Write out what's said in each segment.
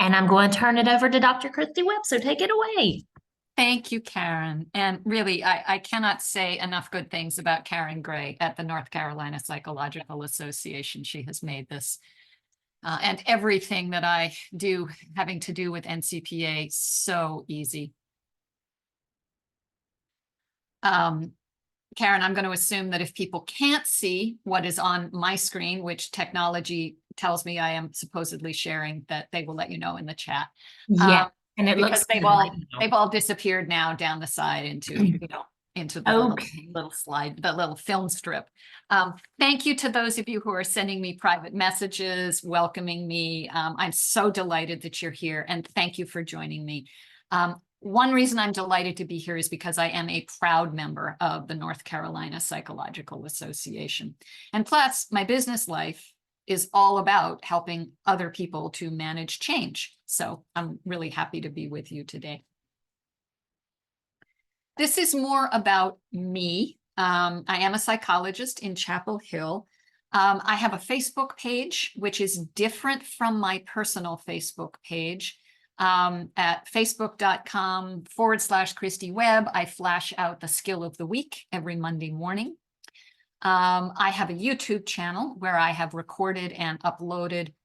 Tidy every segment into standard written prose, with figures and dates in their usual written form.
And I'm going to turn it over to Dr. Kristi Webb, so take it away. Thank you, Karen. And really, I cannot say enough good things about Karen Gray at the North Carolina Psychological Association. She has made this and everything that I do having to do with NCPA so easy. Karen, I'm going to assume that if people can't see what is on my screen, which technology tells me I am supposedly sharing, that they will let you know in the chat. Yeah, and it Because looks good. they've all disappeared now down the side into into the little slide, the little film strip. Thank you to those of you who are sending me private messages, welcoming me. I'm so delighted that you're here, and thank you for joining me. One reason I'm delighted to be here is because I am a proud member of the North Carolina Psychological Association. And plus, my business life is all about helping other people to manage change. So I'm really happy to be with you today. This is more about me. I am a psychologist in Chapel Hill. I have a Facebook page, which is different from my personal Facebook page. At facebook.com/Kristi Webb, I flash out the skill of the week every Monday morning. I have a YouTube channel where I have recorded and uploaded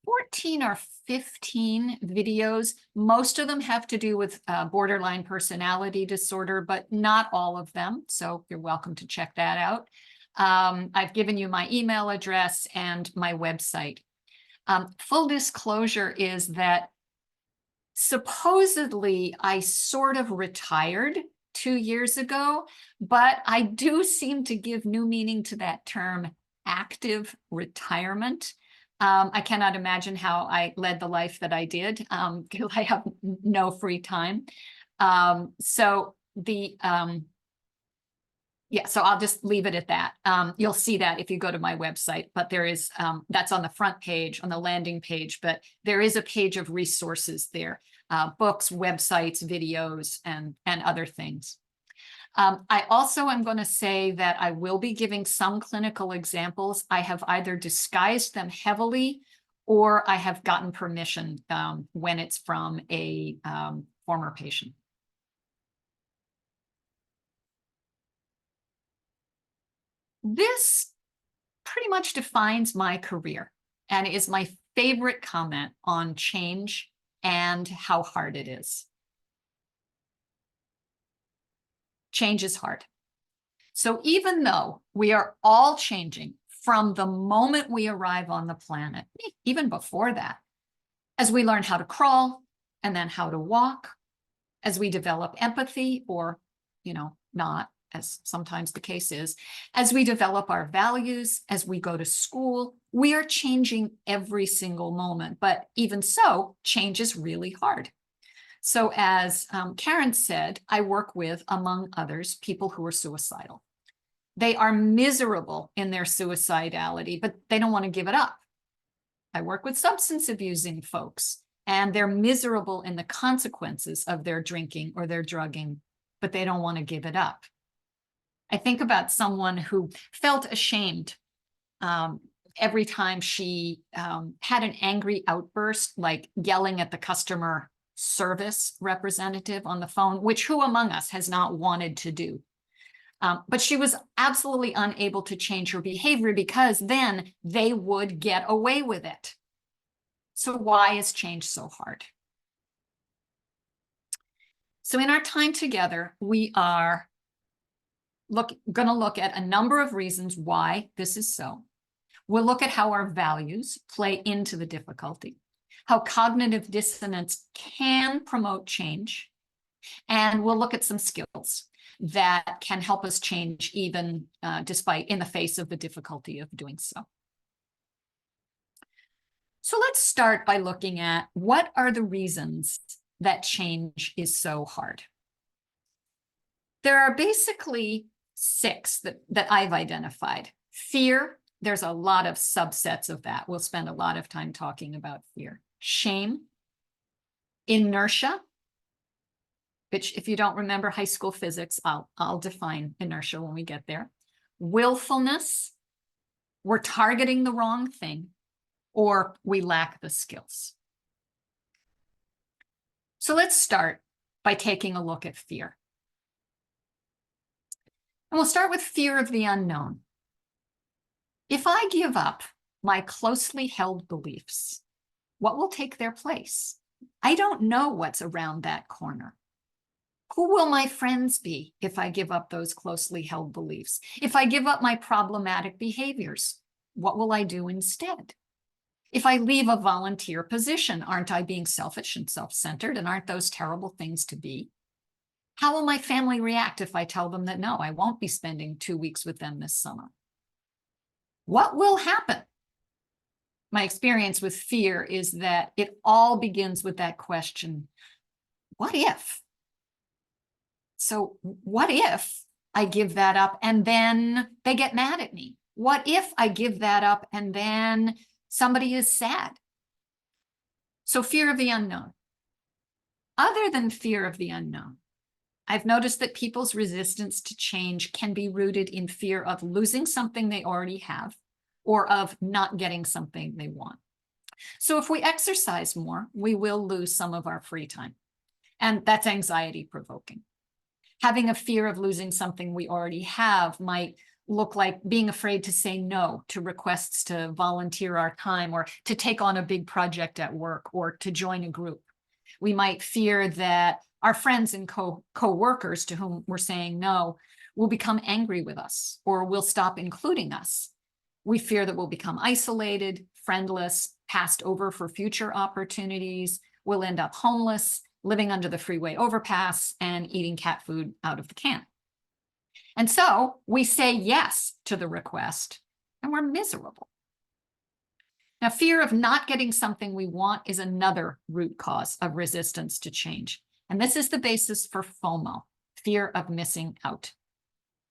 14 or 15 videos. Most of them have to do with borderline personality disorder, but not all of them. So you're welcome to check that out. I've given you my email address and my website. Full disclosure is that supposedly I sort of retired 2 years ago, but I do seem to give new meaning to that term, active retirement. I cannot imagine how I led the life that I did because I have no free time. So I'll just leave it at that. You'll see that if you go to my website, but there is, that's on the front page, on the landing page, but there is a page of resources there, books, websites, videos, and other things. I also am going to say that I will be giving some clinical examples. I have either disguised them heavily or I have gotten permission when it's from a former patient. This pretty much defines my career and is my favorite comment on change and how hard it is. Change is hard. So even though we are all changing from the moment we arrive on the planet, even before that, as we learn how to crawl and then how to walk, as we develop empathy or, not, as sometimes the case is, as we develop our values, as we go to school, we are changing every single moment. But even so, change is really hard. So as Karen said, I work with, among others, people who are suicidal. They are miserable in their suicidality, but they don't want to give it up. I work with substance abusing folks, and they're miserable in the consequences of their drinking or their drugging, but they don't want to give it up. I think about someone who felt ashamed every time she had an angry outburst, like yelling at the customer service representative on the phone, which who among us has not wanted to do? But she was absolutely unable to change her behavior because then they would get away with it. So why is change so hard? So in our time together, we are going to look at a number of reasons why this is so. We'll look at how our values play into the difficulty, how cognitive dissonance can promote change, and we'll look at some skills that can help us change even despite in the face of the difficulty of doing so. So let's start by looking at what are the reasons that change is so hard. There are basically 6 that I've identified. Fear, there's a lot of subsets of that. We'll spend a lot of time talking about fear. Shame, inertia, which if you don't remember high school physics, I'll define inertia when we get there. Willfulness, we're targeting the wrong thing, or we lack the skills. So let's start by taking a look at fear. And we'll start with fear of the unknown. If I give up my closely held beliefs, what will take their place? I don't know what's around that corner. Who will my friends be if I give up those closely held beliefs? If I give up my problematic behaviors, what will I do instead? If I leave a volunteer position, aren't I being selfish and self-centered? And aren't those terrible things to be? How will my family react if I tell them that, no, I won't be spending 2 weeks with them this summer? What will happen? My experience with fear is that it all begins with that question, what if? So what if I give that up and then they get mad at me? What if I give that up and then somebody is sad? So fear of the unknown. Other than fear of the unknown, I've noticed that people's resistance to change can be rooted in fear of losing something they already have or of not getting something they want. So if we exercise more, we will lose some of our free time. And that's anxiety provoking. Having a fear of losing something we already have might look like being afraid to say no to requests to volunteer our time or to take on a big project at work or to join a group. We might fear that our friends and co-workers to whom we're saying no will become angry with us or will stop including us. We fear that we'll become isolated, friendless, passed over for future opportunities, we'll end up homeless, living under the freeway overpass, and eating cat food out of the can. And so we say yes to the request, and we're miserable. Now, fear of not getting something we want is another root cause of resistance to change. And this is the basis for FOMO, fear of missing out.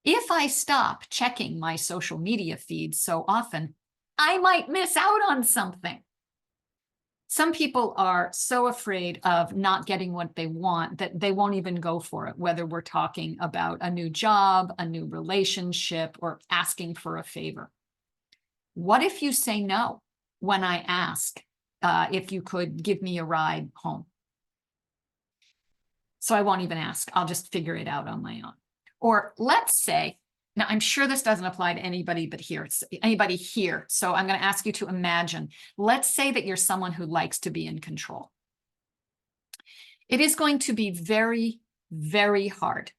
If I stop checking my social media feeds so often, I might miss out on something. Some people are so afraid of not getting what they want that they won't even go for it, whether we're talking about a new job, a new relationship, or asking for a favor. What if you say no when I ask if you could give me a ride home? So I won't even ask. I'll just figure it out on my own. Or let's say, now I'm sure this doesn't apply to anybody but anybody here. So I'm going to ask you to imagine, let's say that you're someone who likes to be in control. It is going to be very, very hard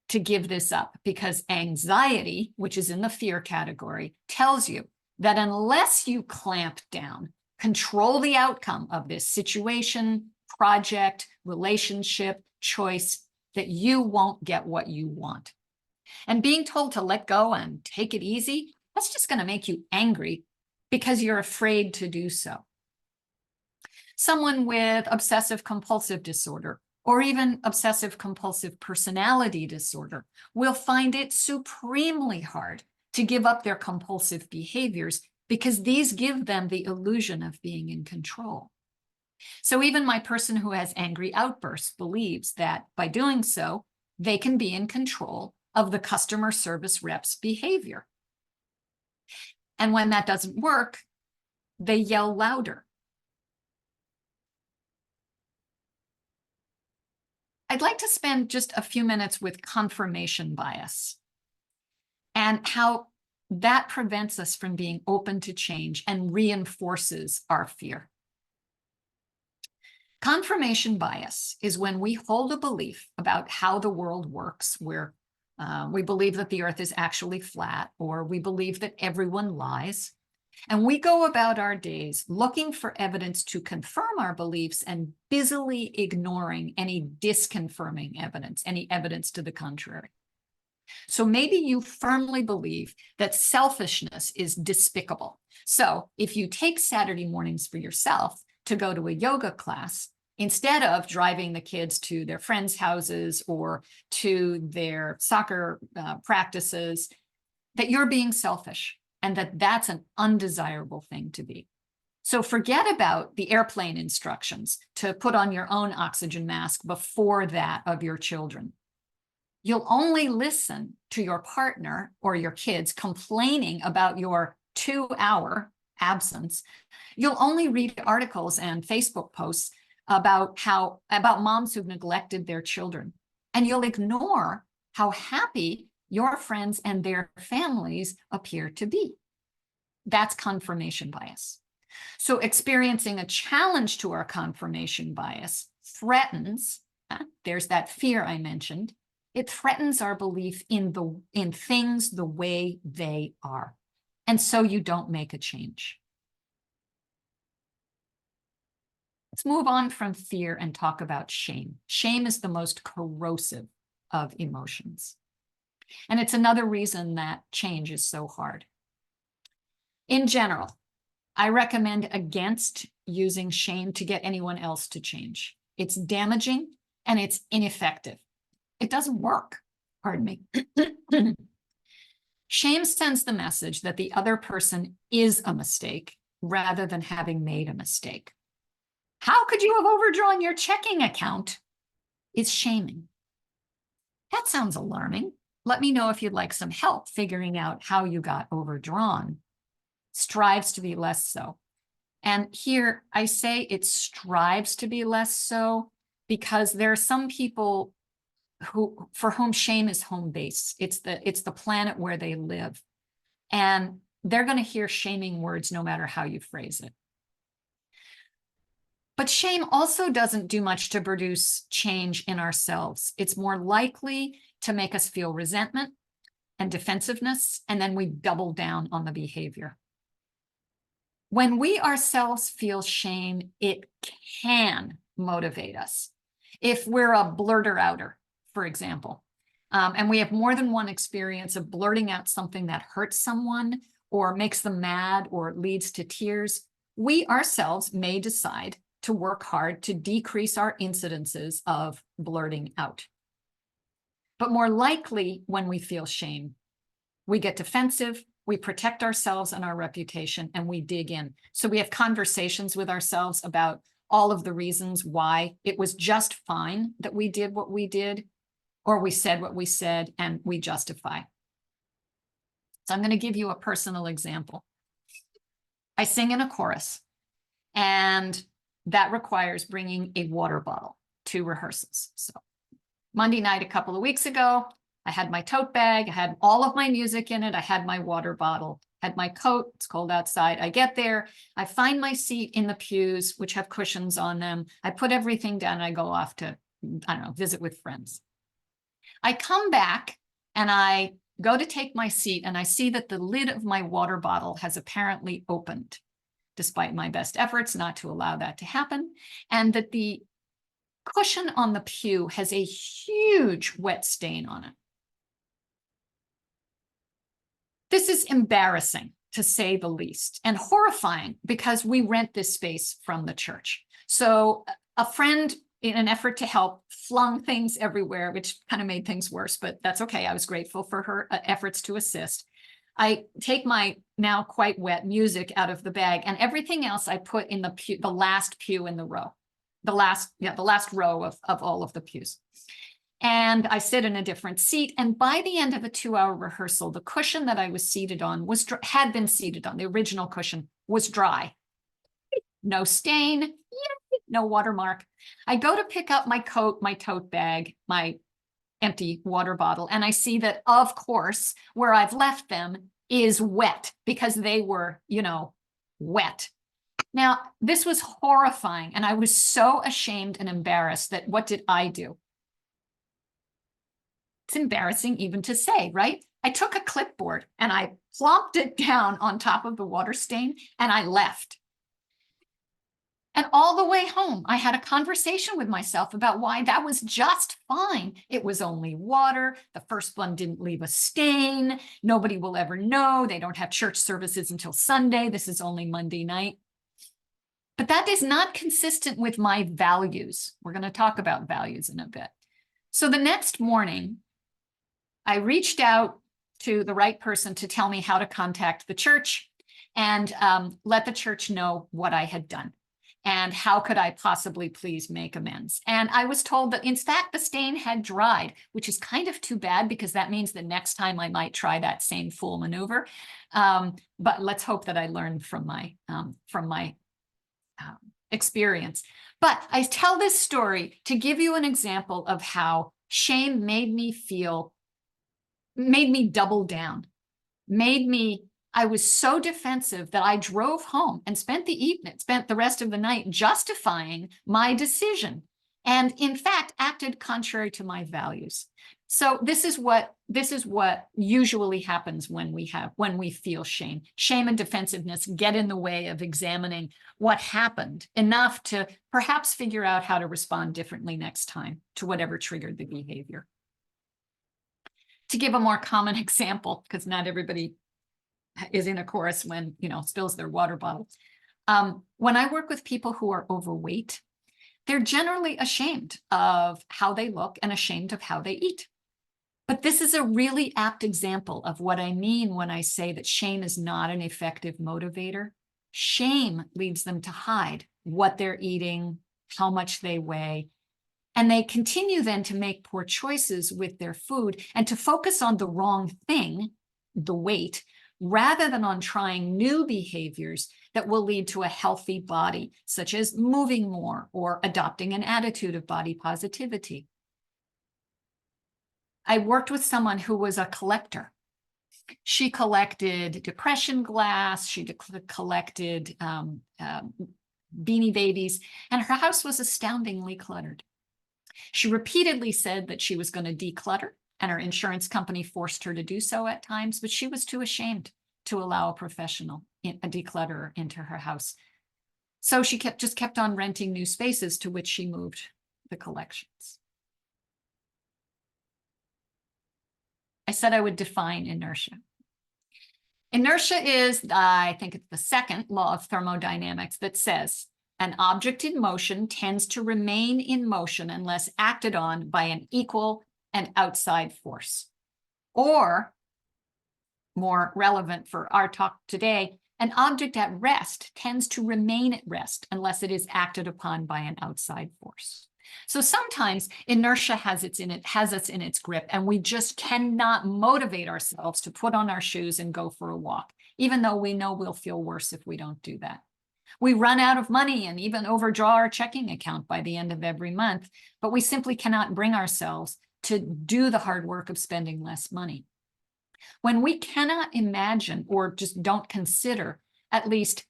to give this up because anxiety, which is in the fear category, tells you that unless you clamp down, control the outcome of this situation, project, relationship, choice, that you won't get what you want. And being told to let go and take it easy, that's just going to make you angry because you're afraid to do so. Someone with obsessive compulsive disorder or even obsessive compulsive personality disorder will find it supremely hard to give up their compulsive behaviors because these give them the illusion of being in control. So even my person who has angry outbursts believes that by doing so, they can be in control of the customer service rep's behavior. And when that doesn't work, they yell louder. I'd like to spend just a few minutes with confirmation bias and how that prevents us from being open to change and reinforces our fear. Confirmation bias is when we hold a belief about how the world works, where we believe that the earth is actually flat, or we believe that everyone lies. And we go about our days looking for evidence to confirm our beliefs and busily ignoring any disconfirming evidence, any evidence to the contrary. So maybe you firmly believe that selfishness is despicable. So if you take Saturday mornings for yourself to go to a yoga class, instead of driving the kids to their friends' houses or to their soccer practices, that you're being selfish and that that's an undesirable thing to be. So forget about the airplane instructions to put on your own oxygen mask before that of your children. You'll only listen to your partner or your kids complaining about your 2-hour absence. You'll only read articles and Facebook posts about moms who've neglected their children. And you'll ignore how happy your friends and their families appear to be. That's confirmation bias. So experiencing a challenge to our confirmation bias threatens, there's that fear I mentioned, it threatens our belief in things the way they are. And so you don't make a change. Let's move on from fear and talk about shame. Shame is the most corrosive of emotions. And it's another reason that change is so hard. In general, I recommend against using shame to get anyone else to change. It's damaging and it's ineffective. It doesn't work. Pardon me. Shame sends the message that the other person is a mistake rather than having made a mistake. How could you have overdrawn your checking account? Is shaming. That sounds alarming. Let me know if you'd like some help figuring out how you got overdrawn. Strives to be less so. And here I say it strives to be less so because there are some people for whom shame is home base. It's the planet where they live. And they're going to hear shaming words no matter how you phrase it. But shame also doesn't do much to produce change in ourselves. It's more likely to make us feel resentment and defensiveness, and then we double down on the behavior. When we ourselves feel shame, it can motivate us. If we're a blurter-outer, for example, and we have more than one experience of blurting out something that hurts someone or makes them mad or leads to tears, we ourselves may decide to work hard to decrease our incidences of blurting out. But more likely, when we feel shame, we get defensive, we protect ourselves and our reputation, and we dig in. So we have conversations with ourselves about all of the reasons why it was just fine that we did what we did, or we said what we said, and we justify. So I'm going to give you a personal example. I sing in a chorus, and that requires bringing a water bottle to rehearsals. So Monday night, a couple of weeks ago, I had my tote bag, I had all of my music in it, I had my water bottle, had my coat, it's cold outside. I get there, I find my seat in the pews, which have cushions on them. I put everything down and I go off to, I don't know, visit with friends. I come back and I go to take my seat and I see that the lid of my water bottle has apparently opened, despite my best efforts not to allow that to happen, and that the cushion on the pew has a huge wet stain on it. This is embarrassing, to say the least, and horrifying because we rent this space from the church. So a friend, in an effort to help, flung things everywhere, which kind of made things worse, but that's okay. I was grateful for her efforts to assist. I take my now quite wet music out of the bag, and everything else I put in the pew, the last pew in the row, the last row of all of the pews. And I sit in a different seat. And by the end of a 2-hour rehearsal, the cushion that I was seated on had been seated on. The original cushion was dry. No stain, no watermark. I go to pick up my coat, my tote bag, my empty water bottle, and I see that, of course, where I've left them is wet because they were, wet. Now, this was horrifying, and I was so ashamed and embarrassed that what did I do? It's embarrassing even to say, right? I took a clipboard and I plopped it down on top of the water stain and I left. And all the way home, I had a conversation with myself about why that was just fine. It was only water. The first one didn't leave a stain. Nobody will ever know. They don't have church services until Sunday. This is only Monday night. But that is not consistent with my values. We're going to talk about values in a bit. So the next morning, I reached out to the right person to tell me how to contact the church and let the church know what I had done and how could I possibly please make amends. And I was told that, in fact, the stain had dried, which is kind of too bad because that means the next time I might try that same fool maneuver. But let's hope that I learned from my experience. But I tell this story to give you an example of how shame made me double down, I was so defensive that I drove home and spent the rest of the night justifying my decision, and in fact acted contrary to my values. So this is what usually happens when we feel shame. Shame and defensiveness get in the way of examining what happened enough to perhaps figure out how to respond differently next time to whatever triggered the behavior. To give a more common example, because not everybody is in a chorus when, spills their water bottle. When I work with people who are overweight, they're generally ashamed of how they look and ashamed of how they eat. But this is a really apt example of what I mean when I say that shame is not an effective motivator. Shame leads them to hide what they're eating, how much they weigh, and they continue then to make poor choices with their food and to focus on the wrong thing, the weight, rather than on trying new behaviors that will lead to a healthy body, such as moving more or adopting an attitude of body positivity. I worked with someone who was a collector. She collected depression glass, she collected Beanie Babies, and her house was astoundingly cluttered. She repeatedly said that she was going to declutter, and her insurance company forced her to do so at times, but she was too ashamed to allow a professional, a declutterer, into her house. So she just kept on renting new spaces to which she moved the collections. I said I would define inertia. Inertia is, I think it's the second law of thermodynamics that says an object in motion tends to remain in motion unless acted on by an equal and outside force. Or, more relevant for our talk today, an object at rest tends to remain at rest unless it is acted upon by an outside force. So sometimes inertia has us in its grip, and we just cannot motivate ourselves to put on our shoes and go for a walk, even though we know we'll feel worse if we don't do that. We run out of money and even overdraw our checking account by the end of every month, but we simply cannot bring ourselves to do the hard work of spending less money. When we cannot imagine or just don't consider at least,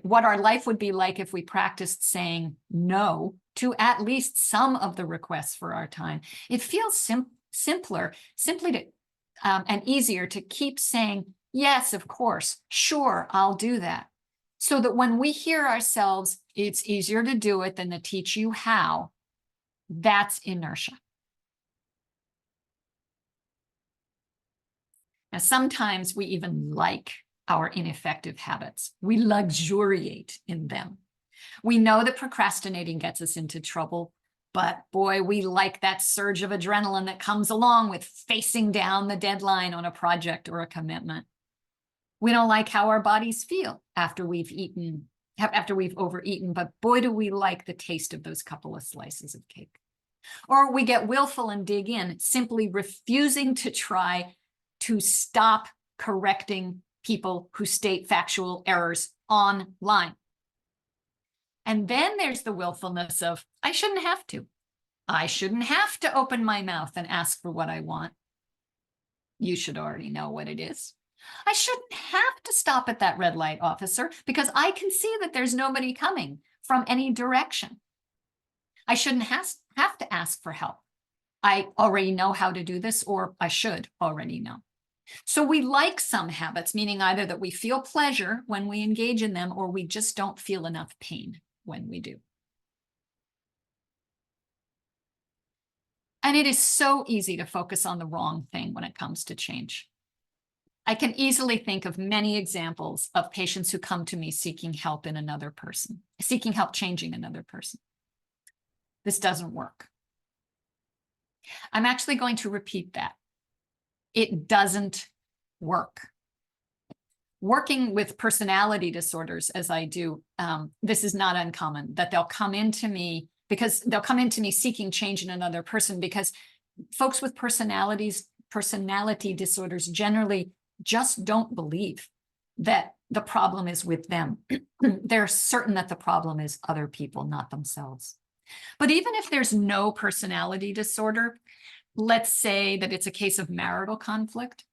what our life would be like if we practiced saying no to at least some of the requests for our time, it feels simply and easier to keep saying, yes, of course, sure, I'll do that. So that when we hear ourselves, it's easier to do it than to teach you how, that's inertia. Now, sometimes we even like our ineffective habits. We luxuriate in them. We know that procrastinating gets us into trouble, but boy, we like that surge of adrenaline that comes along with facing down the deadline on a project or a commitment. We don't like how our bodies feel after we've overeaten, but boy, do we like the taste of those couple of slices of cake. Or we get willful and dig in, simply refusing to try to stop correcting people who state factual errors online. And then there's the willfulness of, I shouldn't have to. I shouldn't have to open my mouth and ask for what I want. You should already know what it is. I shouldn't have to stop at that red light, officer, because I can see that there's nobody coming from any direction. I shouldn't have to ask for help. I already know how to do this, or I should already know. So we like some habits, meaning either that we feel pleasure when we engage in them, or we just don't feel enough pain when we do. And it is so easy to focus on the wrong thing when it comes to change. I can easily think of many examples of patients who come to me seeking help in another person, seeking help changing another person. This doesn't work. I'm actually going to repeat that. It doesn't work. Working with personality disorders, as I do, this is not uncommon, that they'll come into me seeking change in another person, because folks with personality disorders generally just don't believe that the problem is with them. They're certain that the problem is other people, not themselves. But even if there's no personality disorder, let's say that it's a case of marital conflict.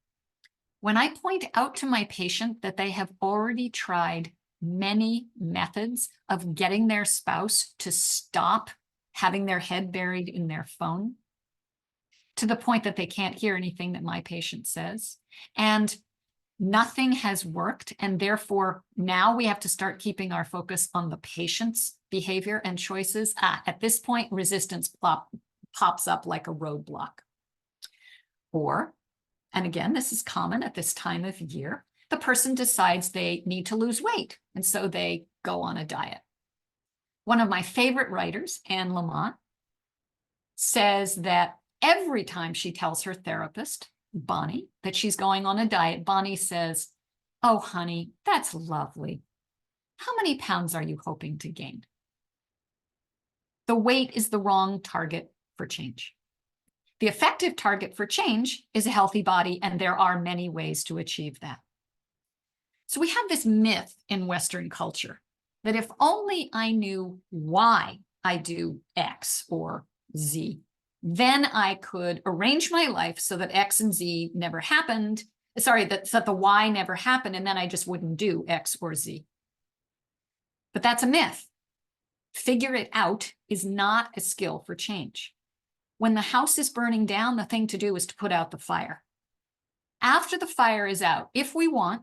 When I point out to my patient that they have already tried many methods of getting their spouse to stop having their head buried in their phone, to the point that they can't hear anything that my patient says, and nothing has worked, and therefore now we have to start keeping our focus on the patient's behavior and choices. At this point, resistance pops up like a roadblock. Or, and again, this is common at this time of year, the person decides they need to lose weight, and so they go on a diet. One of my favorite writers, Anne Lamott, says that every time she tells her therapist, Bonnie, that she's going on a diet, Bonnie says, "Oh, honey, that's lovely. How many pounds are you hoping to gain?" The weight is the wrong target for change. The effective target for change is a healthy body, and there are many ways to achieve that. So we have this myth in Western culture that if only I knew why I do X or Z, then I could arrange my life so that X and Z never happened. Sorry, so that the Y never happened, and then I just wouldn't do X or Z. But that's a myth. Figure it out is not a skill for change. When the house is burning down, the thing to do is to put out the fire. After the fire is out, if we want,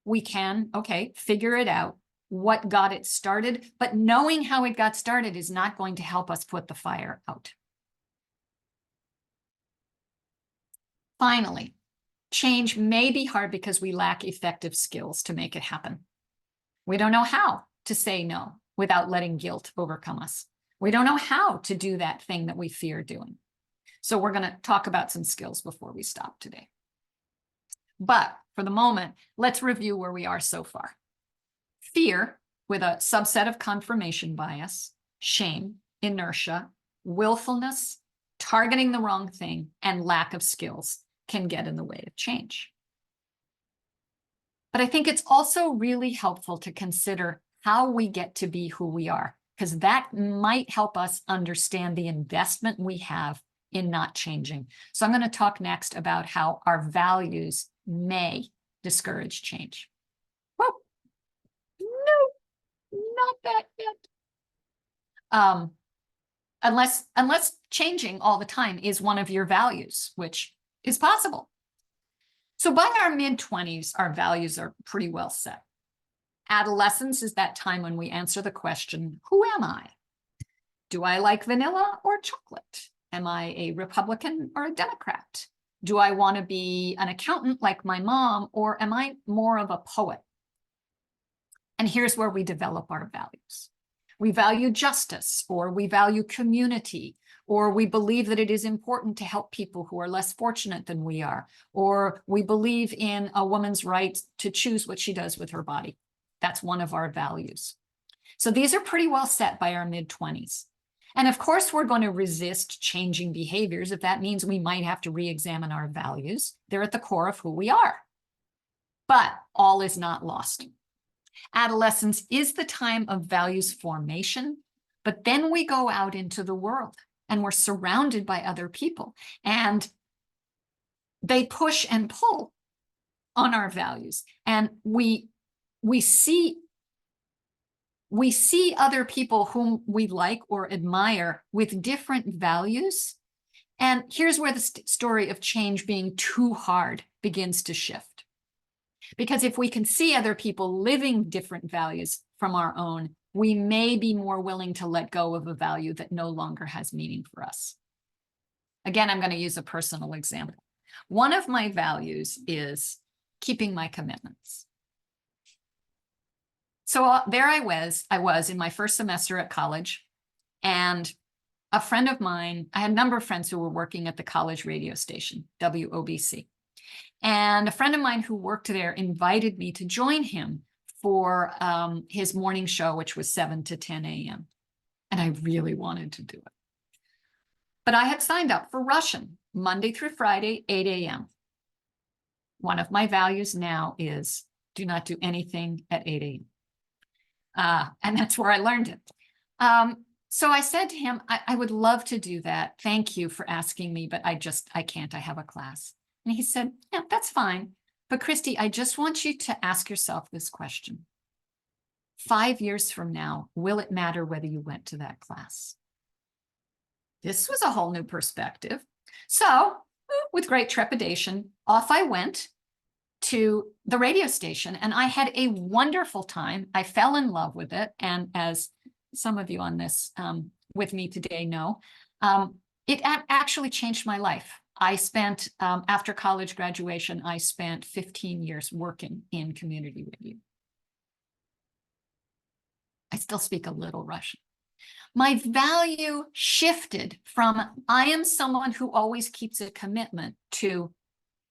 we can, figure it out, what got it started, but knowing how it got started is not going to help us put the fire out. Finally, change may be hard because we lack effective skills to make it happen. We don't know how to say no without letting guilt overcome us. We don't know how to do that thing that we fear doing. So we're going to talk about some skills before we stop today. But for the moment, let's review where we are so far. Fear, with a subset of confirmation bias, shame, inertia, willfulness, targeting the wrong thing, and lack of skills can get in the way of change. But I think it's also really helpful to consider how we get to be who we are, because that might help us understand the investment we have in not changing. So I'm going to talk next about how our values may discourage change. Well, no, not that yet. Unless changing all the time is one of your values, which is possible. So by our mid-20s, our values are pretty well set. Adolescence is that time when we answer the question, who am I? Do I like vanilla or chocolate? Am I a Republican or a Democrat? Do I want to be an accountant like my mom, or am I more of a poet? And here's where we develop our values. We value justice, or we value community, or we believe that it is important to help people who are less fortunate than we are, or we believe in a woman's right to choose what she does with her body. That's one of our values. So these are pretty well set by our mid-20s. And of course, we're going to resist changing behaviors if that means we might have to re-examine our values. They're at the core of who we are. But all is not lost. Adolescence is the time of values formation, but then we go out into the world and we're surrounded by other people, and they push and pull on our values. And we see other people whom we like or admire with different values. And here's where the story of change being too hard begins to shift. Because if we can see other people living different values from our own, we may be more willing to let go of a value that no longer has meaning for us. Again, I'm going to use a personal example. One of my values is keeping my commitments. So there I was in my first semester at college, and a friend of mine, I had a number of friends who were working at the college radio station, WOBC. And a friend of mine who worked there invited me to join him for his morning show, which was 7 to 10 a.m. And I really wanted to do it. But I had signed up for Russian, Monday through Friday, 8 a.m. One of my values now is Do not do anything at 8 a.m. And that's where I learned it. So I said to him, I would love to do that. Thank you for asking me, but I can't. I have a class. And he said, yeah, that's fine. But Kristi, I just want you to ask yourself this question. 5 years from now, will it matter whether you went to that class? This was a whole new perspective. So with great trepidation, off I went to the radio station, and I had a wonderful time. I fell in love with it. And as some of you on this with me today know, it actually changed my life. I spent, after college graduation, I spent 15 years working in community radio. I still speak a little Russian. My value shifted from I am someone who always keeps a commitment to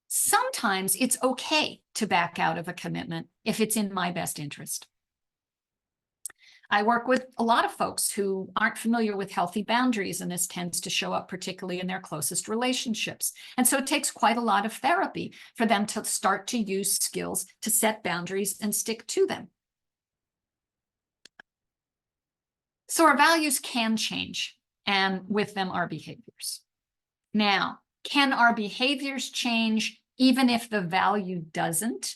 sometimes it's okay to back out of a commitment if it's in my best interest. I work with a lot of folks who aren't familiar with healthy boundaries, and this tends to show up particularly in their closest relationships. And so it takes quite a lot of therapy for them to start to use skills to set boundaries and stick to them. So our values can change, and with them our behaviors. Now, can our behaviors change even if the value doesn't?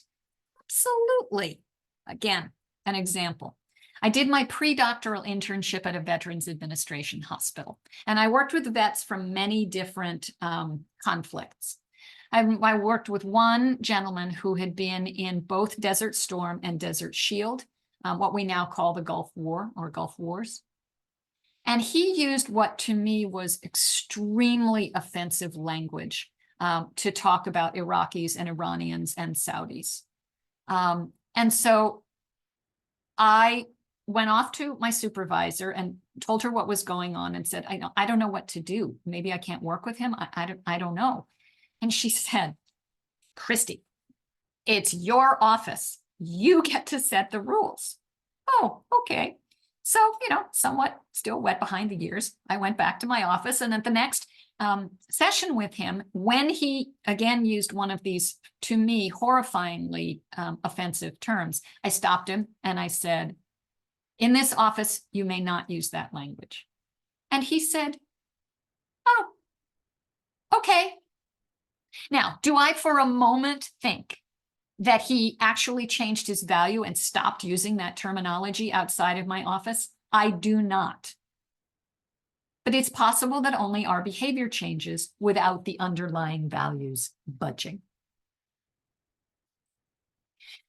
Absolutely. Again, an example. I did my pre-doctoral internship at a Veterans Administration hospital, and I worked with vets from many different conflicts. I worked with one gentleman who had been in both Desert Storm and Desert Shield, what we now call the Gulf War or Gulf Wars. And he used what to me was extremely offensive language to talk about Iraqis and Iranians and Saudis. And so I went off to my supervisor and told her what was going on and said, I don't know what to do. Maybe I can't work with him. I don't know. And she said, Kristi, it's your office. You get to set the rules. Oh, okay. So, somewhat still wet behind the ears, I went back to my office, and at the next session with him, when he again used one of these, to me, horrifyingly offensive terms, I stopped him and I said, in this office, you may not use that language. And he said, oh, okay. Now, do I for a moment think that he actually changed his value and stopped using that terminology outside of my office? I do not. But it's possible that only our behavior changes without the underlying values budging.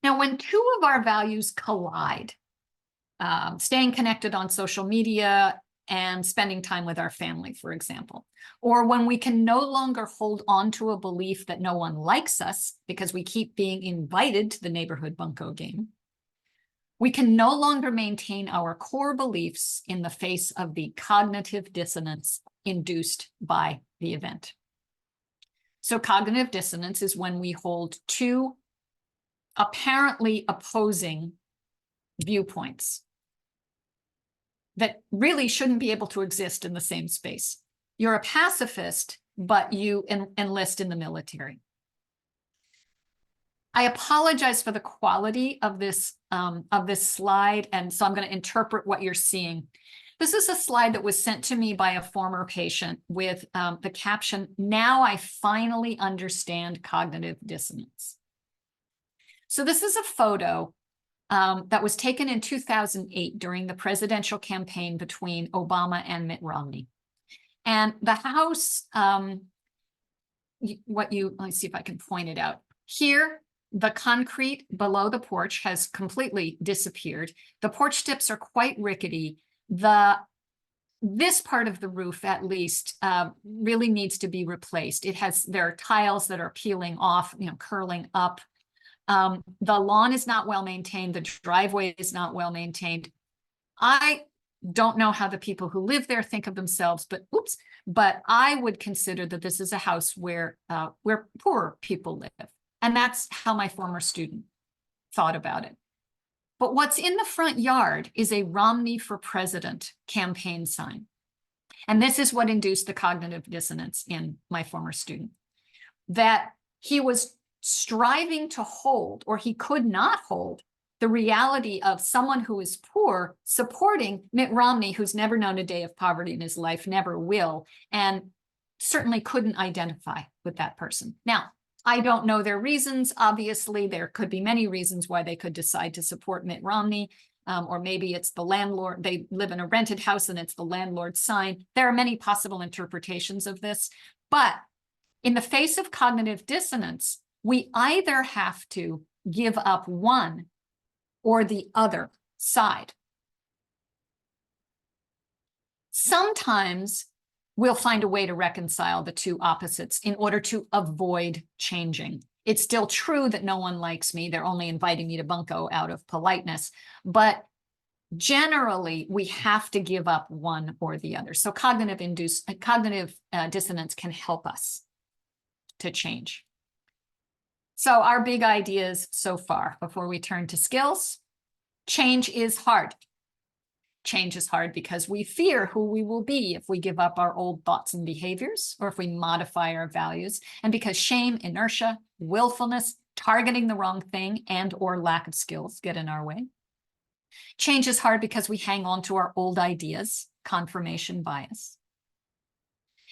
Now, when two of our values collide, staying connected on social media and spending time with our family, for example, or when we can no longer hold on to a belief that no one likes us because we keep being invited to the neighborhood bunco game, we can no longer maintain our core beliefs in the face of the cognitive dissonance induced by the event. So cognitive dissonance is when we hold two apparently opposing viewpoints that really shouldn't be able to exist in the same space. You're a pacifist, but you enlist in the military. I apologize for the quality of this slide, and so I'm going to interpret what you're seeing. This is a slide that was sent to me by a former patient with the caption, "Now I finally understand cognitive dissonance." So this is a photo that was taken in 2008 during the presidential campaign between Obama and Mitt Romney. And the house, let's see if I can point it out. Here, the concrete below the porch has completely disappeared. The porch steps are quite rickety. This part of the roof, at least, really needs to be replaced. There are tiles that are peeling off, curling up. The lawn is not well maintained. The driveway is not well maintained. I don't know how the people who live there think of themselves, but I would consider that this is a house where poor people live. And that's how my former student thought about it. But what's in the front yard is a Romney for President campaign sign. And this is what induced the cognitive dissonance in my former student, that he was striving to hold, or he could not hold, the reality of someone who is poor supporting Mitt Romney, who's never known a day of poverty in his life, never will, and certainly couldn't identify with that person. Now, I don't know their reasons. Obviously, there could be many reasons why they could decide to support Mitt Romney, or maybe it's the landlord. They live in a rented house and it's the landlord's sign. There are many possible interpretations of this, but in the face of cognitive dissonance, we either have to give up one or the other side. Sometimes we'll find a way to reconcile the two opposites in order to avoid changing. It's still true that no one likes me. They're only inviting me to bunco out of politeness. But generally, we have to give up one or the other. So cognitive dissonance can help us to change. So our big ideas so far, before we turn to skills: change is hard. Change is hard because we fear who we will be if we give up our old thoughts and behaviors, or if we modify our values, and because shame, inertia, willfulness, targeting the wrong thing, and or lack of skills get in our way. Change is hard because we hang on to our old ideas, confirmation bias,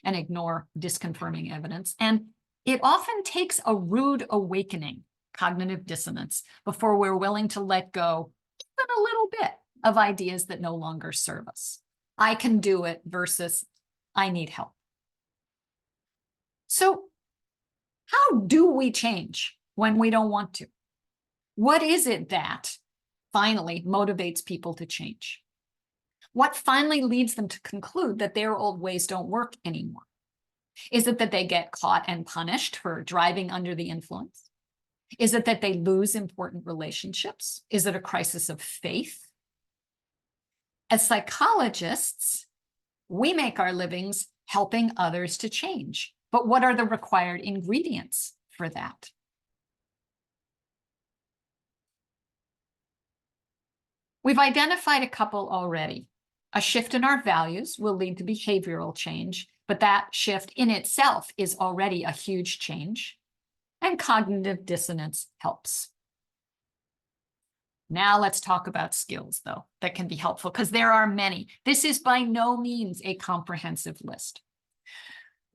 and ignore disconfirming evidence. And it often takes a rude awakening, cognitive dissonance, before we're willing to let go even a little bit of ideas that no longer serve us. I can do it versus I need help. So how do we change when we don't want to? What is it that finally motivates people to change? What finally leads them to conclude that their old ways don't work anymore? Is it that they get caught and punished for driving under the influence? Is it that they lose important relationships? Is it a crisis of faith? As psychologists, we make our livings helping others to change. But what are the required ingredients for that? We've identified a couple already. A shift in our values will lead to behavioral change, but that shift in itself is already a huge change. And cognitive dissonance helps. Now let's talk about skills, though, that can be helpful, because there are many. This is by no means a comprehensive list.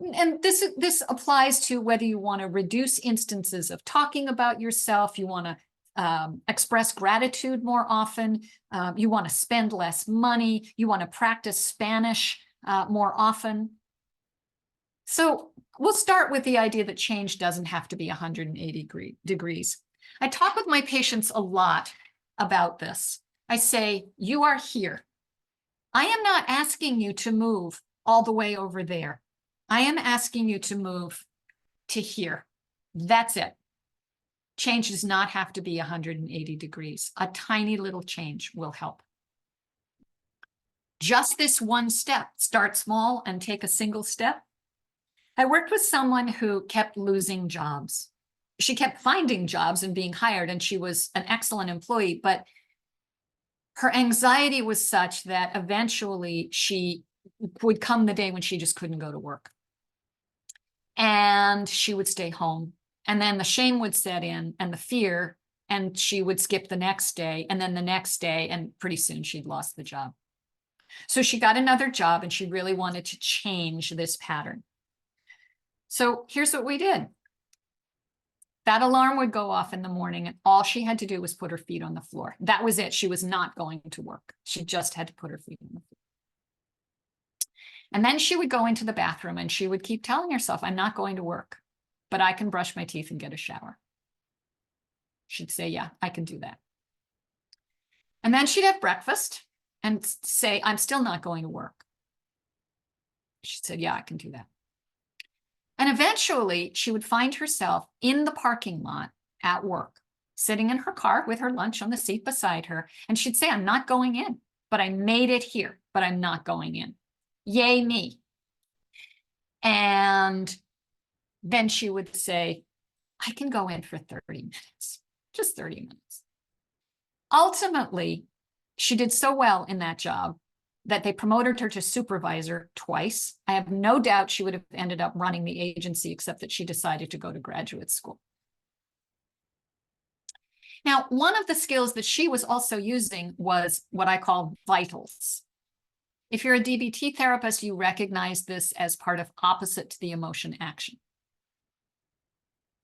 And this applies to whether you want to reduce instances of talking about yourself, you want to express gratitude more often, you want to spend less money, you want to practice Spanish more often. So we'll start with the idea that change doesn't have to be 180 degrees. I talk with my patients a lot about this. I say, you are here. I am not asking you to move all the way over there. I am asking you to move to here. That's it. Change does not have to be 180 degrees. A tiny little change will help. Just this one step. Start small and take a single step. I worked with someone who kept losing jobs. She kept finding jobs and being hired, and she was an excellent employee, but her anxiety was such that eventually she would come the day when she just couldn't go to work. And she would stay home. And then the shame would set in and the fear, and she would skip the next day and then the next day, and pretty soon she'd lost the job. So she got another job and she really wanted to change this pattern. So here's what we did. That alarm would go off in the morning, and all she had to do was put her feet on the floor. That was it. She was not going to work. She just had to put her feet on the floor. And then she would go into the bathroom and she would keep telling herself, I'm not going to work, but I can brush my teeth and get a shower. She'd say, yeah, I can do that. And then she'd have breakfast and say, I'm still not going to work. She said, yeah, I can do that. And eventually she would find herself in the parking lot at work, sitting in her car with her lunch on the seat beside her. And she'd say, I'm not going in, but I made it here, but I'm not going in. Yay, me. And then she would say, I can go in for 30 minutes, just 30 minutes. Ultimately, she did so well in that job that they promoted her to supervisor twice. I have no doubt she would have ended up running the agency, except that she decided to go to graduate school. Now, one of the skills that she was also using was what I call vitals. If you're a DBT therapist, you recognize this as part of opposite to the emotion action.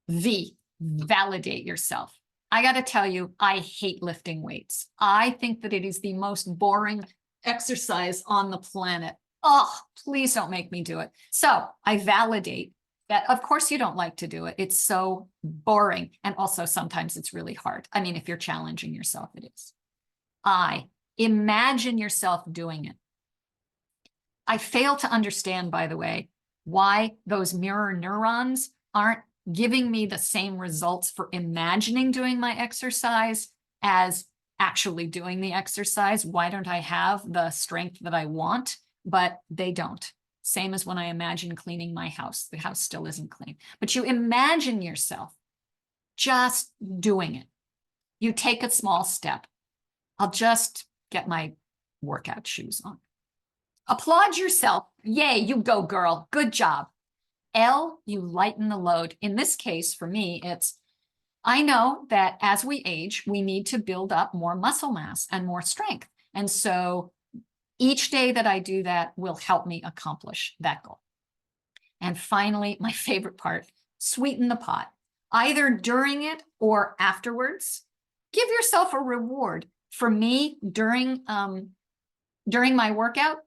V, validate yourself. I got to tell you, I hate lifting weights. I think that it is the most boring exercise on the planet. Oh, please don't make me do it. So I validate that. Of course, you don't like to do it. It's so boring. And also sometimes it's really hard. I mean, if you're challenging yourself, it is. I imagine yourself doing it. I fail to understand, by the way, why those mirror neurons aren't giving me the same results for imagining doing my exercise as actually doing the exercise. Why don't I have the strength that I want? But they don't. Same as when I imagine cleaning my house. The house still isn't clean. But you imagine yourself just doing it. You take a small step. I'll just get my workout shoes on. Applaud yourself. Yay, you go, girl. Good job. L, you lighten the load. In this case, for me, it's, I know that as we age, we need to build up more muscle mass and more strength. And so each day that I do that will help me accomplish that goal. And finally, my favorite part, sweeten the pot. Either during it or afterwards, give yourself a reward. For me, during my workout,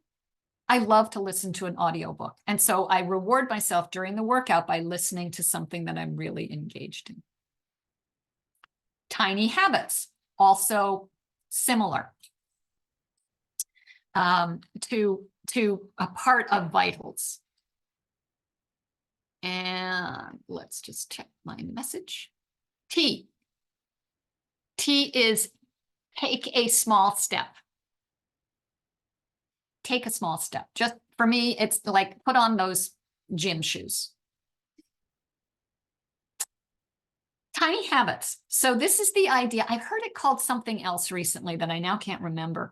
I love to listen to an audiobook. And so I reward myself during the workout by listening to something that I'm really engaged in. Tiny habits, also similar to a part of vitals. And let's just check my message. T. T is take a small step. Take a small step. Just for me, it's like put on those gym shoes. Tiny habits. So this is the idea. I've heard it called something else recently that I now can't remember.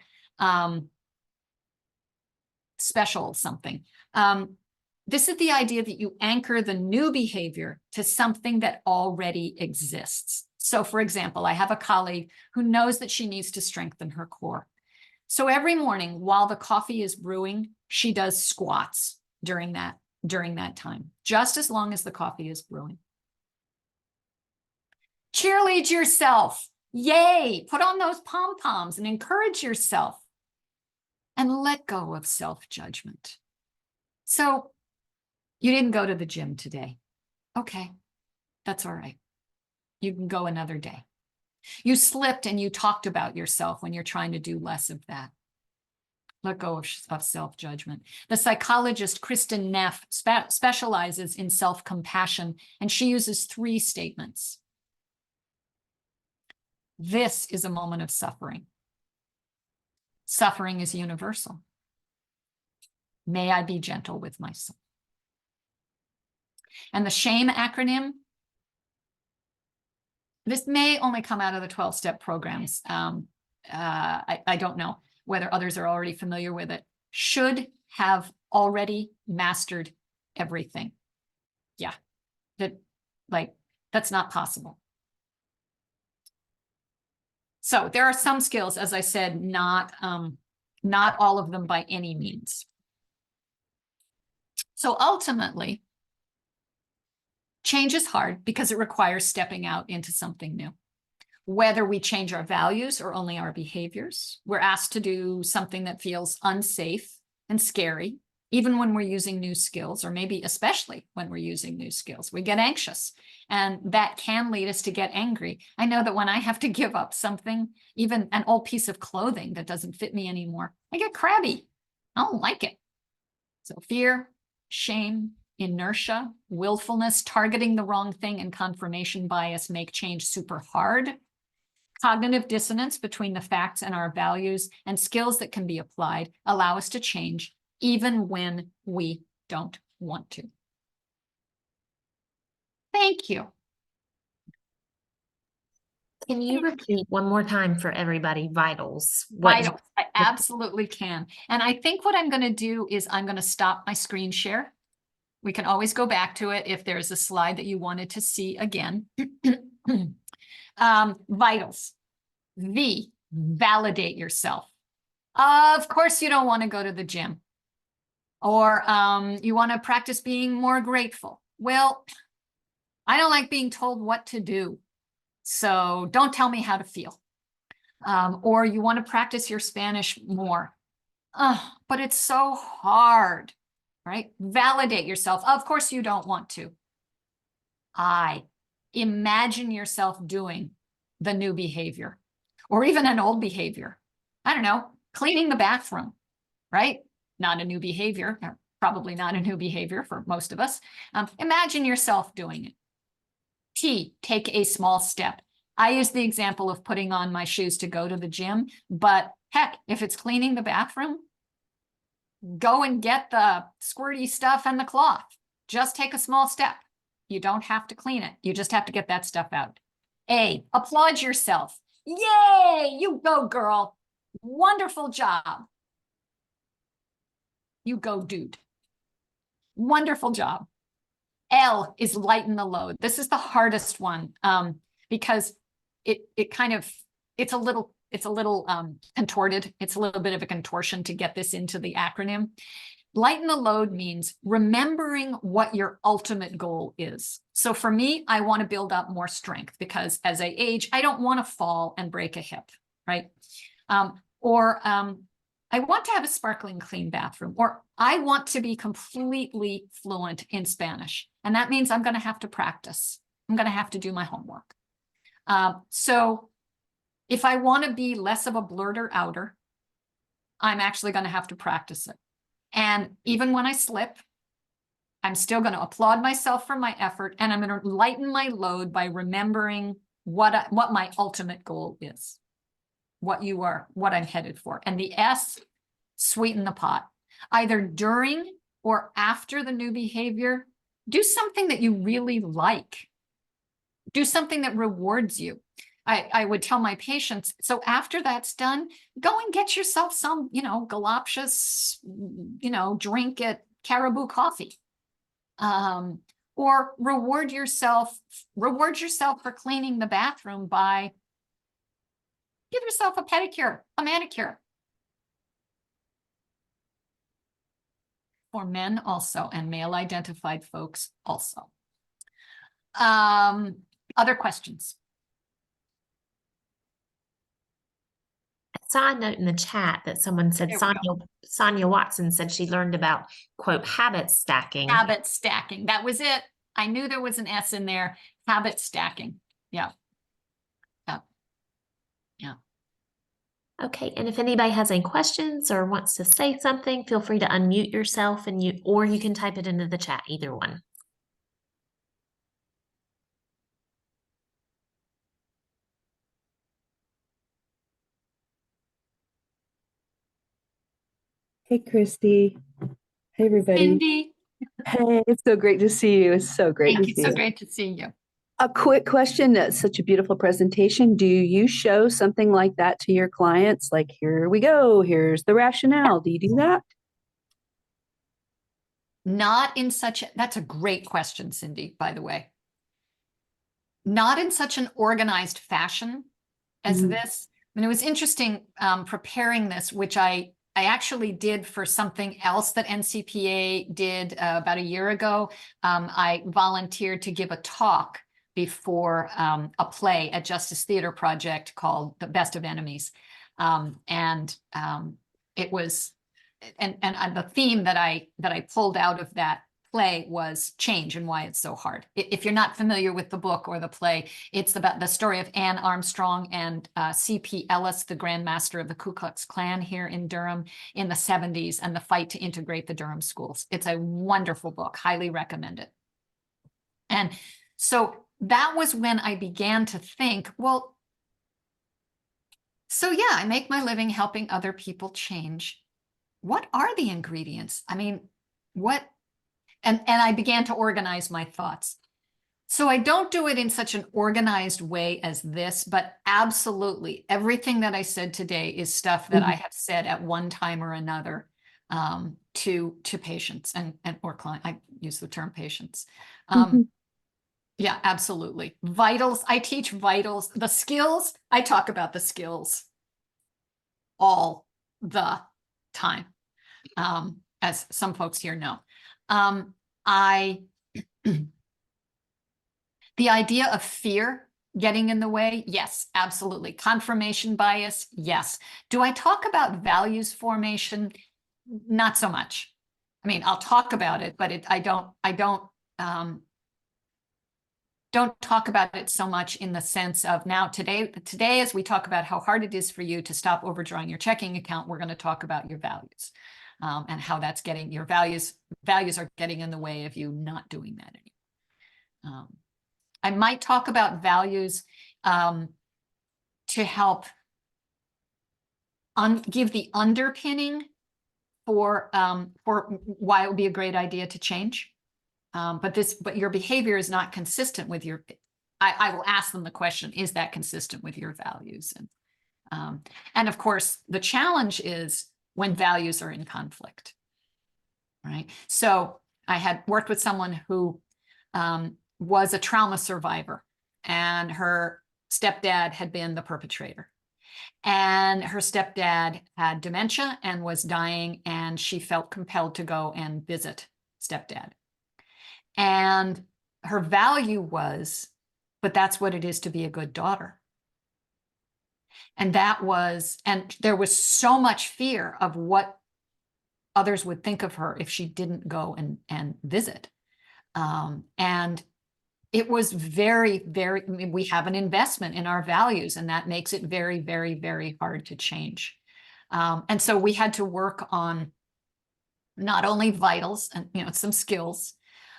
Special something. This is the idea that you anchor the new behavior to something that already exists. So for example, I have a colleague who knows that she needs to strengthen her core. So every morning while the coffee is brewing, she does squats during that time, just as long as the coffee is brewing. Cheerlead yourself. Yay. Put on those pom-poms and encourage yourself and let go of self-judgment. So you didn't go to the gym today. Okay, that's all right. You can go another day. You slipped and you talked about yourself when you're trying to do less of that. Let go of self-judgment. The psychologist Kristi Webb specializes in self-compassion, and she uses 3 statements. This is a moment of suffering. Suffering is universal. May I be gentle with myself. And the shame acronym, this may only come out of the 12-step programs. I don't know whether others are already familiar with it. Should have already mastered everything. Yeah, that's not possible. So there are some skills, as I said, not all of them by any means. So ultimately, change is hard because it requires stepping out into something new. Whether we change our values or only our behaviors, we're asked to do something that feels unsafe and scary, even when we're using new skills, or maybe especially when we're using new skills. We get anxious, and that can lead us to get angry. I know that when I have to give up something, even an old piece of clothing that doesn't fit me anymore, I get crabby. I don't like it. So fear, shame, inertia, willfulness, targeting the wrong thing, and confirmation bias make change super hard. Cognitive dissonance between the facts and our values and skills that can be applied allow us to change even when we don't want to. Thank you. Can you repeat one more time for everybody, vitals? Vitals, I absolutely can. And I think what I'm going to do is I'm going to stop my screen share. We can always go back to it if there's a slide that you wanted to see again. Vitals. V, validate yourself. Of course, you don't want to go to the gym, or you want to practice being more grateful. Well, I don't like being told what to do, so don't tell me how to feel. Or you want to practice your Spanish more. But it's so hard, right? Validate yourself. Of course, you don't want to. Imagine yourself doing the new behavior, or even an old behavior. I don't know, cleaning the bathroom, right? Not a new behavior, or probably not a new behavior for most of us. Imagine yourself doing it. T, take a small step. I use the example of putting on my shoes to go to the gym, but heck, if it's cleaning the bathroom, go and get the squirty stuff and the cloth. Just take a small step. You don't have to clean it. You just have to get that stuff out. A, applaud yourself. Yay, you go, girl. Wonderful job. You go, dude. Wonderful job. L is lighten the load. This is the hardest one because it's a little contorted. It's a little bit of a contortion to get this into the acronym. Lighten the load means remembering what your ultimate goal is. So for me, I want to build up more strength because as I age, I don't want to fall and break a hip, right? I want to have a sparkling clean bathroom, or I want to be completely fluent in Spanish. And that means I'm going to have to practice. I'm going to have to do my homework. So if I want to be less of a blurter outer, I'm actually going to have to practice it. And even when I slip, I'm still going to applaud myself for my effort, and I'm going to lighten my load by remembering what my ultimate goal is, what I'm headed for. And the S, sweeten the pot. Either during or after the new behavior, do something that you really like. Do something that rewards you. I would tell my patients, so after that's done, go and get yourself some, galoptious, drink at Caribou Coffee. Or reward yourself for cleaning the bathroom by give yourself a pedicure, a manicure. For men also, and male-identified folks also. Other questions? I saw a note in the chat that someone said Sonia Watson said she learned about, quote, habit stacking. Habit stacking. That was it. I knew there was an S in there. Habit stacking. Yeah. Okay, and if anybody has any questions or wants to say something, feel free to unmute yourself or you can type it into the chat, either one. Hey, Kristi. Hey, everybody. Cindy. Hey, it's so great to see you. It's so great to see you. So great to see you. A quick question. That's such a beautiful presentation. Do you show something like that to your clients? Like, here we go. Here's the rationale. Do you do that? That's a great question, Cindy, by the way. Not in such an organized fashion as this. And it was interesting preparing this, which I actually did for something else that NCPA did about a year ago. I volunteered to give a talk before a play at Justice Theater Project called The Best of Enemies. It was, and the theme that I pulled out of that play was change and why it's so hard. If you're not familiar with the book or the play, it's about the story of Anne Armstrong and C.P. Ellis, the Grand Master of the Ku Klux Klan here in Durham in the 70s, and the fight to integrate the Durham schools. It's a wonderful book, highly recommend it. And so that was when I began to think, well, so yeah, I make my living helping other people change. What are the ingredients? I mean, what? And I began to organize my thoughts. So I don't do it in such an organized way as this, but absolutely everything that I said today is stuff that I have said at one time or another to patients and or client. I use the term patients. Yeah, absolutely. Vitals. I teach vitals. The skills, I talk about the skills all the time. As some folks here know. The idea of fear getting in the way, yes, absolutely. Confirmation bias, yes. Do I talk about values formation? Not so much. I mean, I'll talk about it, but I don't talk about it so much in the sense of now today, as we talk about how hard it is for you to stop overdrawing your checking account, we're going to talk about your values, and how that's getting your values are getting in the way of you not doing that anymore. I might talk about values to help give the underpinning for why it would be a great idea to change. But your behavior is not consistent with your, I will ask them the question, is that consistent with your values? And of course, the challenge is when values are in conflict, right? So I had worked with someone who was a trauma survivor, and her stepdad had been the perpetrator. And her stepdad had dementia and was dying, and she felt compelled to go and visit stepdad. And her value was, but that's what it is to be a good daughter. And there was so much fear of what others would think of her if she didn't go and visit. And it was very, very, I mean, we have an investment in our values, and that makes it very, very, very hard to change. And so we had to work on not only vitals and, some skills,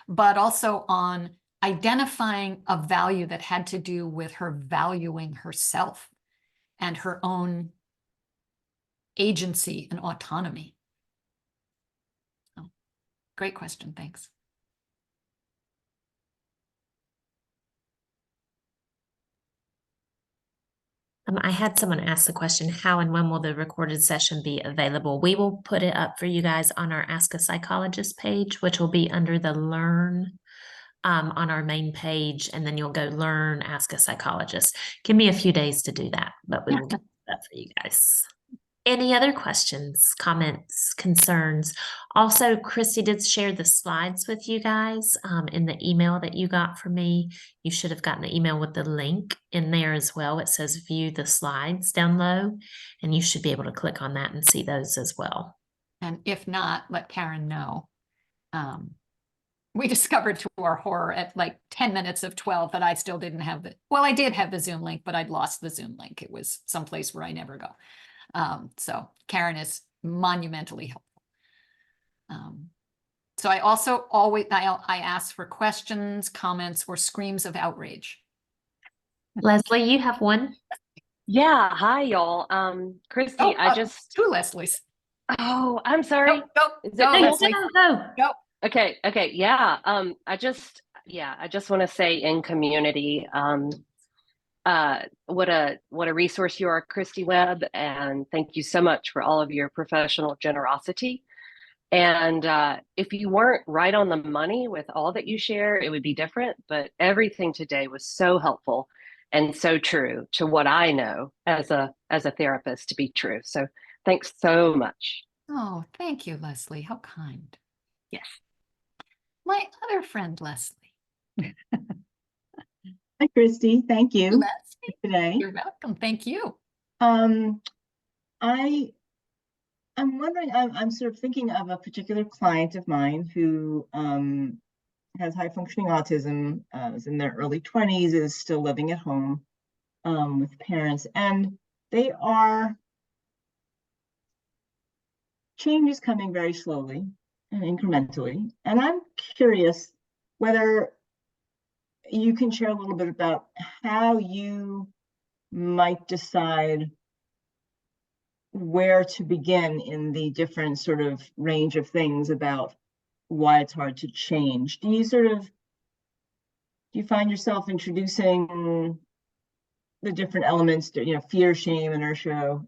but also on identifying a value that had to do with her valuing herself and her own agency and autonomy. Oh, great question. Thanks. I had someone ask the question, how and when will the recorded session be available? We will put it up for you guys on our Ask a Psychologist page, which will be under the Learn on our main page, and then you'll go Learn, Ask a Psychologist. Give me a few days to do that, but we will get that for you guys. Any other questions, comments, concerns? Also, Kristi did share the slides with you guys in the email that you got from me. You should have gotten the email with the link in there as well. It says view the slides down low, and you should be able to click on that and see those as well. And if not, let Karen know. We discovered to our horror at like 10 minutes of 12 that I still didn't have I did have the Zoom link, but I'd lost the Zoom link. It was someplace where I never go. So Karen is monumentally helpful. So I also I ask for questions, comments, or screams of outrage. Leslie, you have one? Yeah. Hi, y'all. Kristi, Two Leslies. Oh, I'm sorry. Go. Okay. Yeah. I just want to say in community, what a resource you are, Kristi Webb, and thank you so much for all of your professional generosity. And if you weren't right on the money with all that you share, it would be different. But everything today was so helpful and so true to what I know as a therapist to be true. So thanks so much. Oh, thank you, Leslie. How kind. Yes. My other friend, Leslie. Hi, Kristi. Thank you Leslie. Today. You're welcome. Thank you. I'm wondering, I'm sort of thinking of a particular client of mine who has high functioning autism, is in their early 20s, is still living at home with parents, and change is coming very slowly and incrementally. And I'm curious whether you can share a little bit about how you might decide where to begin in the different sort of range of things about why it's hard to change. Do you find yourself introducing the different elements to, fear, shame, inertia,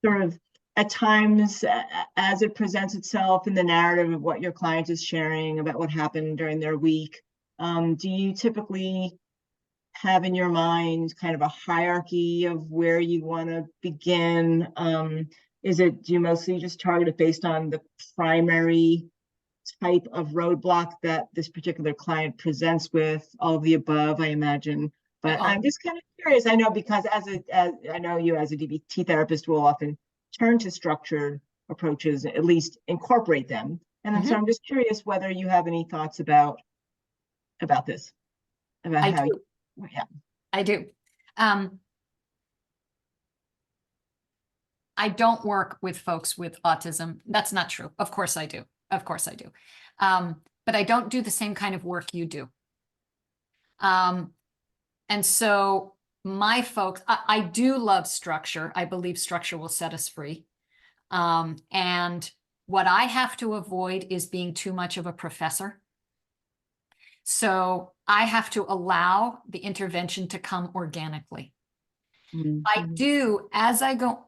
sort of at times as it presents itself in the narrative of what your client is sharing about what happened during their week? Do you typically have in your mind kind of a hierarchy of where you want to begin? Do you mostly just target it based on the primary type of roadblock that this particular client presents with? All of the above, I imagine. But I'm just kind of curious. I know because as I know you as a DBT therapist will often turn to structured approaches, at least incorporate them. And so I'm just curious whether you have any thoughts about this, about I how do. yeah. I do. I don't work with folks with autism. That's not true. Of course I do. Of course I do. But I don't do the same kind of work you do. And so my folks, I do love structure. I believe structure will set us free. And what I have to avoid is being too much of a professor. So I have to allow the intervention to come organically. I do, as I go,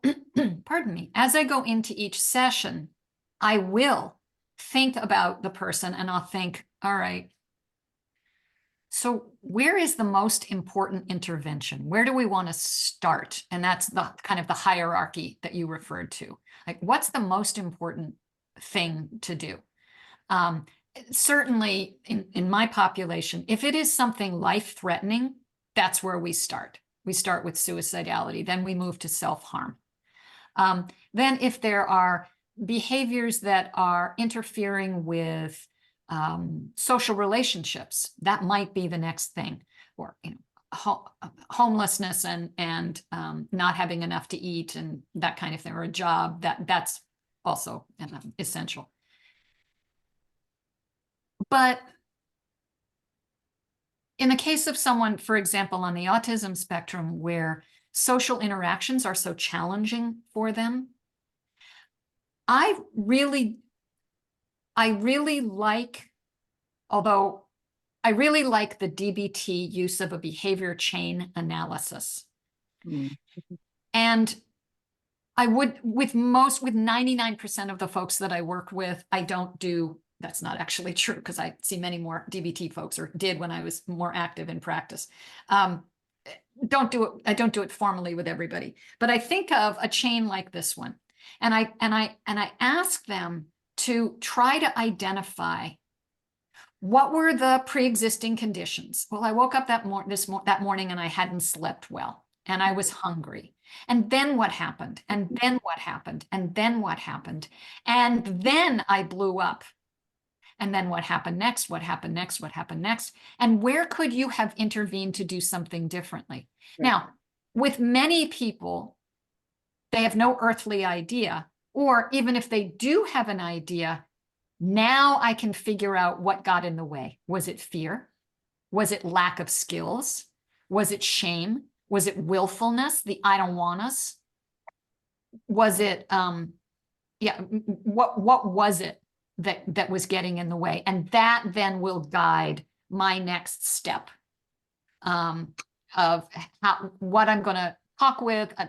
pardon me, as I go into each session, I will think about the person and I'll think, all right, so where is the most important intervention? Where do we want to start? And that's the kind of the hierarchy that you referred to. Like, what's the most important thing to do? Certainly in my population, if it is something life-threatening, that's where we start. We start with suicidality, then we move to self-harm. Then if there are behaviors that are interfering with social relationships, that might be the next thing, or homelessness and not having enough to eat and that kind of thing, or a job, that's also essential. But in the case of someone, for example, on the autism spectrum, where social interactions are so challenging for them, I really like, although I really like the DBT use of a behavior chain analysis. And I would, with 99% of the folks that I work with, I don't do, that's not actually true because I see many more DBT folks, or did when I was more active in practice. I don't do it formally with everybody, but I think of a chain like this one. And I ask them to try to identify what were the pre-existing conditions. Well, I woke up that morning and I hadn't slept well and I was hungry. And then what happened? And then what happened? And then what happened? And then I blew up. And then what happened next? What happened next? What happened next? And where could you have intervened to do something differently? Right. Now, with many people, they have no earthly idea, or even if they do have an idea, now I can figure out what got in the way. Was it fear? Was it lack of skills? Was it shame? Was it willfulness? The I don't want us? Was it, what was it that was getting in the way? And that then will guide my next step of what I'm going to talk with, a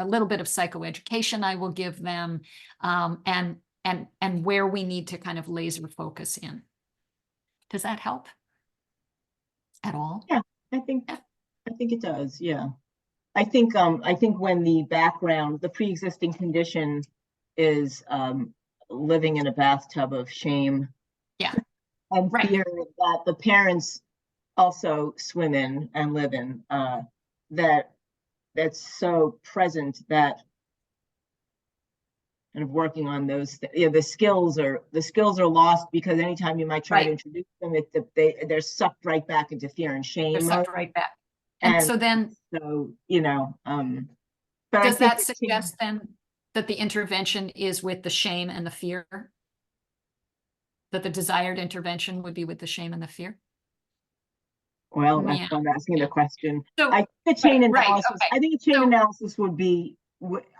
little bit of psychoeducation I will give them, and where we need to kind of laser focus in. Does that help at all? Yeah, I think it does. Yeah, I think when the background, the pre-existing condition is living in a bathtub of shame, and fear that the parents also swim in and live in, that's so present that kind of working on those, the skills are lost, because anytime you might try to introduce them, they're sucked right back into fear and shame. They're sucked right back. And so but does that suggest then that the intervention is with the shame and the fear? That the desired intervention would be with the shame and the fear? Well, that's why I'm asking the question. So, I think a chain analysis. I think a chain analysis would be.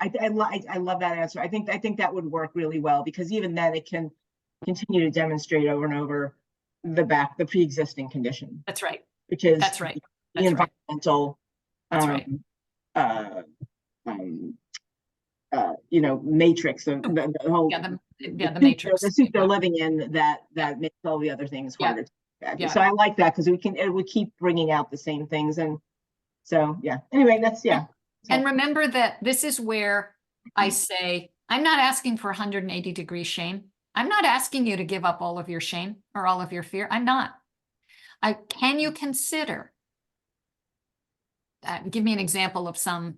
I love that answer. I think that would work really well, because even then it can continue to demonstrate over and over the pre-existing condition. That's right. Which is the environmental. That's right. Matrix of the whole. The matrix. The soup they're living in that makes all the other things harder. Yeah. So I like that because it would keep bringing out the same things. And so, yeah, anyway, yeah. And remember that this is where I say, I'm not asking for 180-degree shame. I'm not asking you to give up all of your shame or all of your fear. I'm not. Can you consider, give me an example of some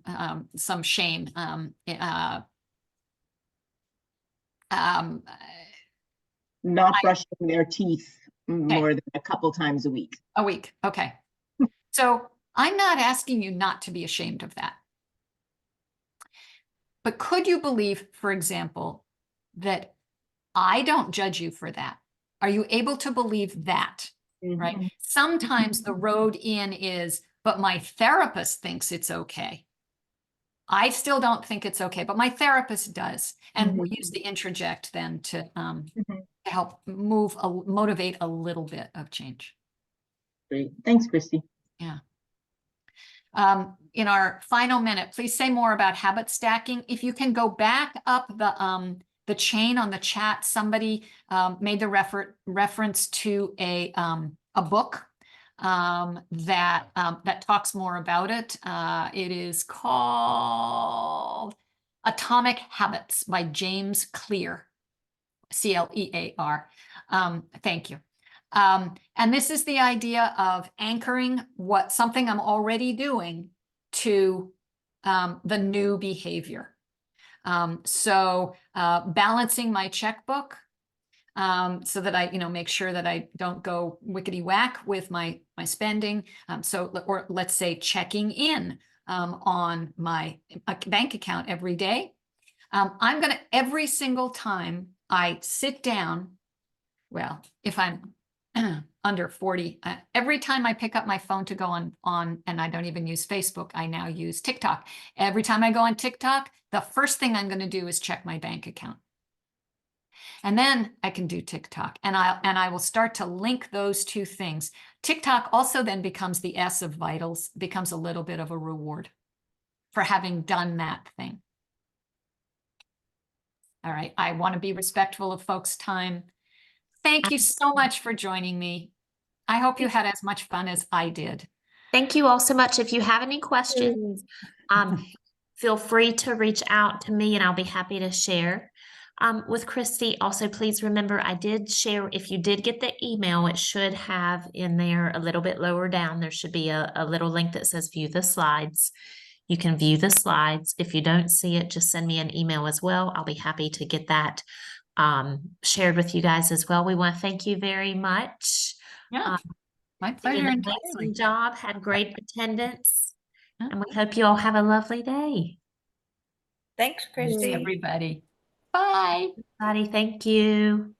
shame. Not brushing their teeth more than a couple times a week. A week. Okay. So I'm not asking you not to be ashamed of that. But could you believe, for example, that I don't judge you for that? Are you able to believe that? Right? Sometimes the road in is, but my therapist thinks it's okay. I still don't think it's okay, but my therapist does. And we use the introject then to help motivate a little bit of change. Great. Thanks, Kristi. Yeah. In our final minute, please say more about habit stacking. If you can go back up the chain on the chat, somebody made the reference to a book that talks more about it. It is called Atomic Habits by James Clear, Clear. Thank you. And this is the idea of anchoring something I'm already doing to the new behavior. So balancing my checkbook so that I, make sure that I don't go wickety whack with my spending. Or let's say checking in on my bank account every day. I'm going to, every single time I sit down, well, if I'm under 40, every time I pick up my phone to go on, and I don't even use Facebook, I now use TikTok. Every time I go on TikTok, the first thing I'm going to do is check my bank account. And then I can do TikTok, and I will start to link those two things. TikTok also then becomes the S of vitals, becomes a little bit of a reward for having done that thing. All right, I want to be respectful of folks' time. Thank you so much for joining me. I hope you had as much fun as I did. Thank you all so much. If you have any questions, feel free to reach out to me and I'll be happy to share with Kristi. Also, please remember, I did share, if you did get the email, it should have in there a little bit lower down, there should be a little link that says view the slides. You can view the slides. If you don't see it, just send me an email as well. I'll be happy to get that shared with you guys as well. We want to thank you very much. Yeah, my Did pleasure an entirely. amazing job, had great attendance, and we hope you all have a lovely day. Thanks, Kristi. Everybody. Bye. Everybody, thank you.